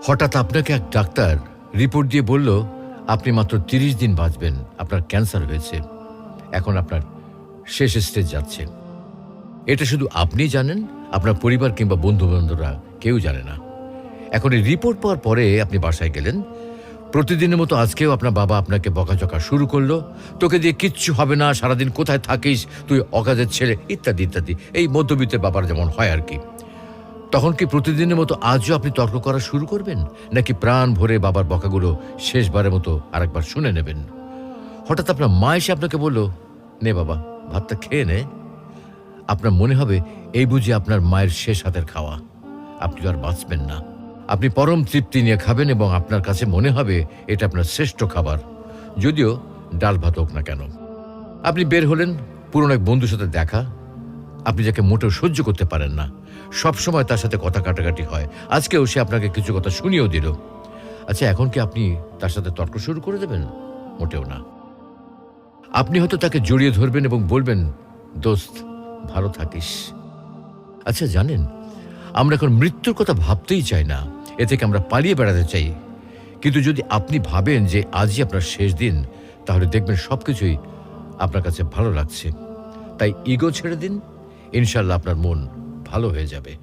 হঠাৎ আপনাকে এক ডাক্তার রিপোর্ট দিয়ে বলল আপনি মাত্র ৩০ দিন বাঁচবেন, আপনার ক্যান্সার হয়েছে, এখন আপনার শেষ স্টেজ যাচ্ছে। এটা শুধু আপনিই জানেন, আপনার পরিবার কিংবা বন্ধুবান্ধবরা কেউ জানে না। এখন এই রিপোর্ট পাওয়ার পরে আপনি বাসায় গেলেন। প্রতিদিনের মতো আজকেও আপনার বাবা আপনাকে বকাঝকা শুরু করলো, তোকে দিয়ে কিচ্ছু হবে না, সারাদিন কোথায় থাকিস তুই, অকাজের ছেলে, ইত্যাদি ইত্যাদি। এই মধ্যবিত্তের বাবার যেমন হয় আর কি। তখন কি প্রতিদিনের মতো আজও আপনি তর্ক করা শুরু করবেন, নাকি প্রাণ ভরে বাবার বকাগুলো শেষবারের মতো আরেকবার শুনে নেবেন? হঠাৎ আপনার মা এসে আপনাকে বলল, নে বাবা ভাতটা খেয়ে নে। আপনার মনে হবে এই বুঝি আপনার মায়ের শেষ হাতের খাওয়া, আপনি আর বাঁচবেন না। আপনি পরম তৃপ্তি নিয়ে খাবেন এবং আপনার কাছে মনে হবে এটা আপনার শ্রেষ্ঠ খাবার, যদিও ডাল ভাত হোক না কেন। আপনি বের হলেন, পুরনো এক বন্ধুর সাথে দেখা, আপনি যাকে মোটেও সহ্য করতে পারেন না, সবসময় তার সাথে কথা কাটাকাটি হয়, আজকেও সে আপনাকে কিছু কথা শুনিয়েও দিল। আচ্ছা, এখন কি আপনি তার সাথে তর্ক শুরু করে দেবেন? মোটেও না। আপনি হয়তো তাকে জড়িয়ে ধরবেন এবং বলবেন, দোস্ত ভালো থাকিস। আচ্ছা জানেন, আমরা এখন মৃত্যুর কথা ভাবতেই চাই না, এ থেকে আমরা পালিয়ে বেড়াতে চাই। কিন্তু যদি আপনি ভাবেন যে আজই আপনার শেষ দিন, তাহলে দেখবেন সবকিছুই আপনার কাছে ভালো লাগছে। তাই ইগো ছেড়ে দিন, ইনশাল্লাহ আপনার মন ভালো হয়ে যাবে।